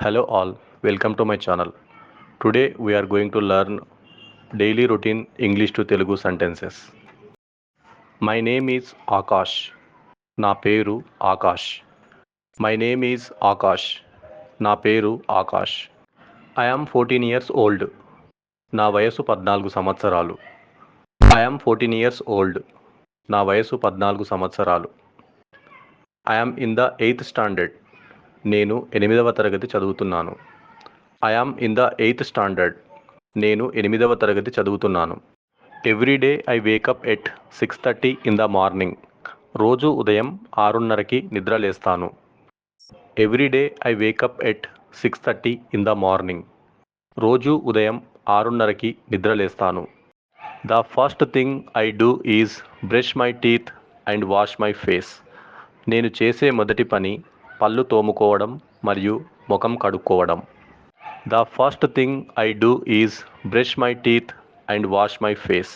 Hello all, welcome to my channel. Today we are going to learn daily routine English to Telugu sentences. My name is Akash. నా పేరు Akash. My name is Akash. నా పేరు Akash. I am 14 years old. నా వయసు 14 సంవత్సరాలు. I am 14 years old. నా వయసు 14 సంవత్సరాలు. I am in the 8th standard. నేను 8వ తరగతి చదువుతున్నాను. I am in the 8th standard. నేను 8వ తరగతి చదువుతున్నాను. Every day I wake up at 6:30 in the morning. రోజు ఉదయం 6:30కి నిద్రలేస్తాను. Every day I wake up at 6:30 in the morning. రోజు ఉదయం 6:30కి నిద్రలేస్తాను. The first thing I do is brush my teeth and wash my face. నేను చేసే మొదటి పని పళ్ళు తోముకోవడం మరియు ముఖం కడుక్కోవడం. The first thing I do is brush my teeth and wash my face.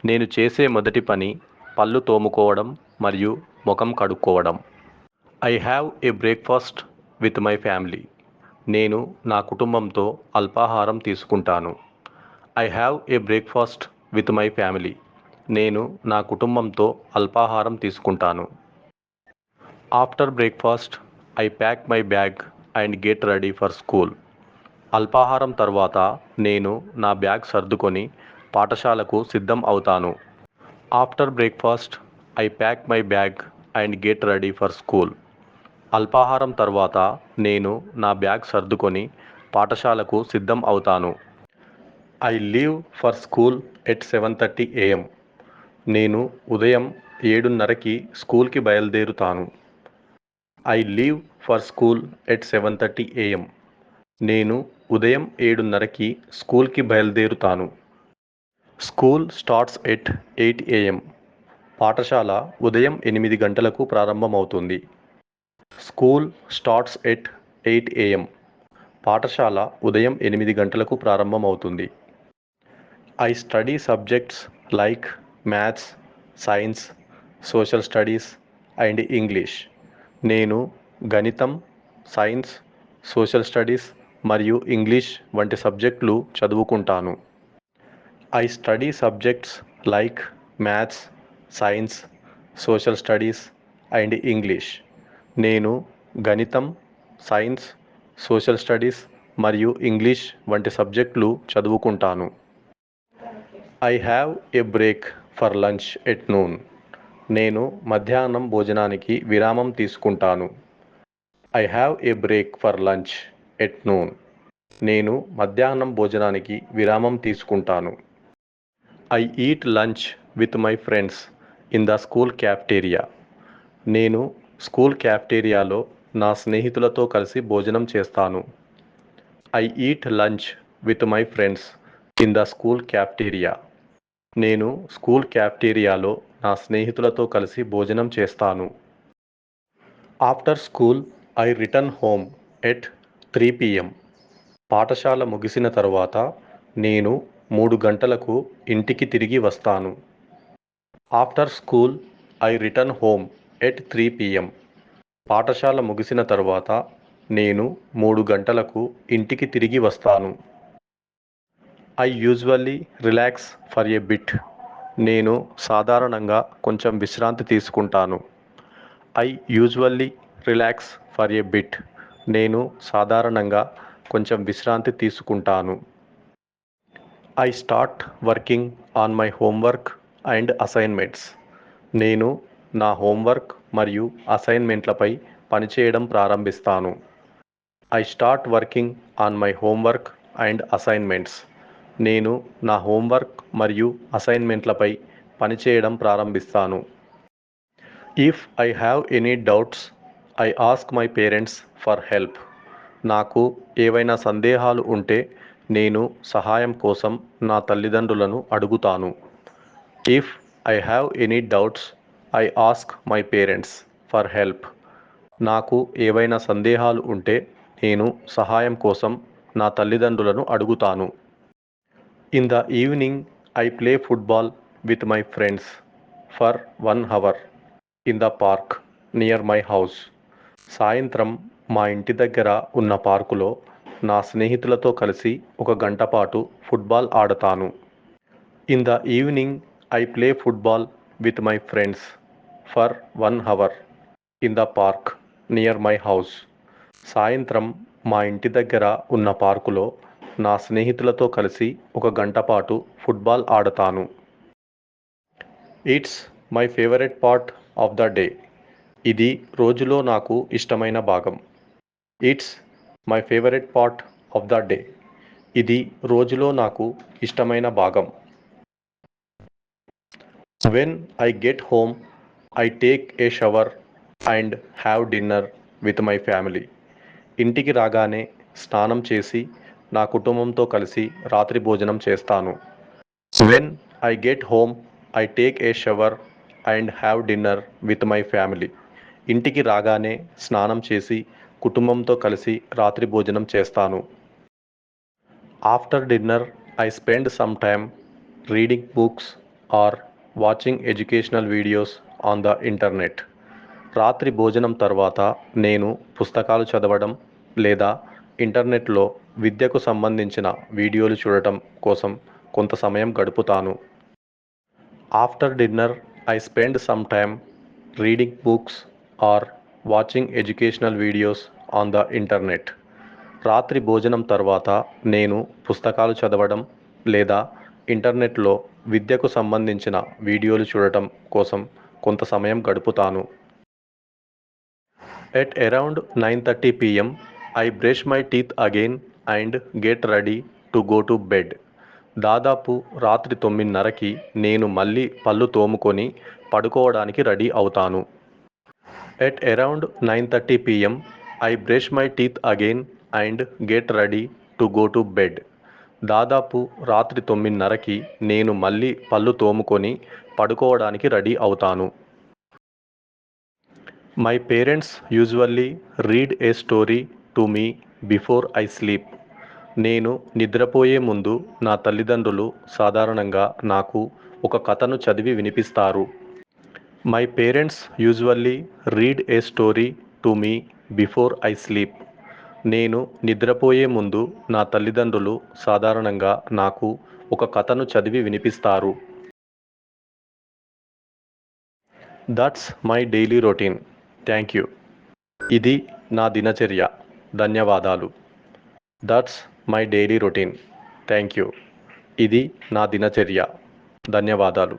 నేను చేసే మొదటి పని పళ్ళు తోముకోవడం మరియు ముఖం కడుక్కోవడం. I have a breakfast with my family. నేను నా కుటుంబంతో అల్పాహారం తీసుకుంటాను. I have a breakfast with my family. నేను నా కుటుంబంతో అల్పాహారం తీసుకుంటాను. After breakfast I pack my bag and get ready for school. అల్పాహారం తర్వాత నేను నా బ్యాగ్ సర్దుకొని పాఠశాలకు సిద్ధం అవుతాను. After breakfast I pack my bag and get ready for school. అల్పాహారం తర్వాత నేను నా బ్యాగ్ సర్దుకొని పాఠశాలకు సిద్ధం అవుతాను. I leave for school at 7:30 AM. నేను ఉదయం 7:30కి స్కూల్కి బయలుదేరుతాను. I leave for school at 7:30 AM. నేను ఉదయం 7:30కి స్కూల్కి బయలుదేరుతాను. School starts at 8 AM. పాఠశాల ఉదయం 8 గంటలకు ప్రారంభమవుతుంది. School starts at 8 AM. పాఠశాల ఉదయం 8 గంటలకు ప్రారంభమవుతుంది. I study subjects like maths, science, social studies and English. నేను గణితం, సైన్స్, సోషల్ స్టడీస్ మరియు ఇంగ్లీష్ వంటి సబ్జెక్టులు చదువుకుంటాను. I study subjects like maths, science, social studies and English. నేను గణితం, సైన్స్, సోషల్ స్టడీస్ మరియు ఇంగ్లీష్ వంటి సబ్జెక్టులు చదువుకుంటాను. I have a break for lunch at noon. నేను మధ్యాహ్నం భోజనానికి విరామం తీసుకుంటాను. I have a break for lunch at noon. నేను మధ్యాహ్నం భోజనానికి విరామం తీసుకుంటాను. I eat lunch with my friends in the school cafeteria. నేను స్కూల్ క్యాఫ్టేరియాలో నా స్నేహితులతో కలిసి భోజనం చేస్తాను. I eat lunch with my friends in the school cafeteria. నేను స్కూల్ క్యాఫ్టేరియాలో నా స్నేహితులతో కలిసి భోజనం చేస్తాను. After school I return home at 3 PM. పాఠశాల ముగిసిన తర్వాత నేను 3 గంటలకు ఇంటికి తిరిగి వస్తాను. After school I return home at 3 PM. పాఠశాల ముగిసిన తర్వాత నేను 3 గంటలకు ఇంటికి తిరిగి వస్తాను. I usually relax for a bit. నేను సాధారణంగా కొంచెం విశ్రాంతి తీసుకుంటాను. I usually relax for a bit. నేను సాధారణంగా కొంచెం విశ్రాంతి తీసుకుంటాను. I start working on my homework and assignments. నేను నా హోంవర్క్ మరియు అసైన్మెంట్లపై పనిచేయడం ప్రారంభిస్తాను. I start working on my homework and assignments. నేను నా హోంవర్క్ మరియు అసైన్మెంట్లపై పనిచేయడం ప్రారంభిస్తాను. If I have any doubts I ask my parents for help. నాకు ఏవైనా సందేహాలు ఉంటే నేను సహాయం కోసం నా తల్లిదండ్రులను అడుగుతాను. If I have any doubts I ask my parents for help. నాకు ఏవైనా సందేహాలు ఉంటే నేను సహాయం కోసం నా తల్లిదండ్రులను అడుగుతాను. In the evening I play football with my friends for 1 hour in the park near my house. సాయంత్రం మా ఇంటి దగ్గర ఉన్న పార్కులో నా స్నేహితులతో కలిసి ఒక గంట పాటు ఫుట్బాల్ ఆడతాను. In the evening I play football with my friends for 1 hour in the park near my house. సాయంత్రం మా ఇంటి దగ్గర ఉన్న పార్కులో నా స్నేహితులతో కలిసి ఒక గంట పాటు ఫుట్బాల్ ఆడతాను. It's my favourite part of the day. ఇది రోజులో నాకు ఇష్టమైన భాగం. It's my favourite part of the day. ఇది రోజులో నాకు ఇష్టమైన భాగం. When I get home I take a shower and have dinner with my family. ఇంటికి రాగానే స్నానం చేసి నా కుటుంబంతో కలిసి రాత్రి భోజనం చేస్తాను. When I get home I take a shower and have dinner with my family. ఇంటికి రాగానే స్నానం చేసి కుటుంబంతో కలిసి రాత్రి భోజనం చేస్తాను. After dinner I spend some time reading books or watching educational videos on the internet. రాత్రి భోజనం తర్వాత నేను పుస్తకాలు చదవడం లేదా ఇంటర్నెట్లో విద్యకు సంబంధించిన వీడియోలు చూడటం కోసం కొంత సమయం గడుపుతాను. After dinner I spend some time reading books or watching educational videos on the internet. రాత్రి భోజనం తర్వాత నేను పుస్తకాలు చదవడం లేదా ఇంటర్నెట్లో విద్యకు సంబంధించిన వీడియోలు చూడటం కోసం కొంత సమయం గడుపుతాను. At around 9:30 p.m. I brush my teeth again and get ready to go to bed. దాదాపు రాత్రి 9:30కి నేను మళ్ళీ పళ్ళు తోముకొని పడుకోవడానికి రెడీ అవుతాను. At around 9:30 p.m. I brush my teeth again and get ready to go to bed. దాదాపు రాత్రి 9:30కి నేను మళ్ళీ పళ్ళు తోముకొని పడుకోవడానికి రెడీ అవుతాను. My parents usually read A story to me before I sleep. నేను నిద్రపోయే ముందు నా తల్లిదండ్రులు సాధారణంగా నాకు ఒక కథను చదివి వినిపిస్తారు. My parents usually read A story to me before I sleep. నేను నిద్రపోయే ముందు నా తల్లిదండ్రులు సాధారణంగా నాకు ఒక కథను చదివి వినిపిస్తారు. That's my daily routine. Thank you. ఇది నా దినచర్య. ధన్యవాదాలు. That's my daily routine. Thank you. ఇది నా దినచర్య. ధన్యవాదాలు.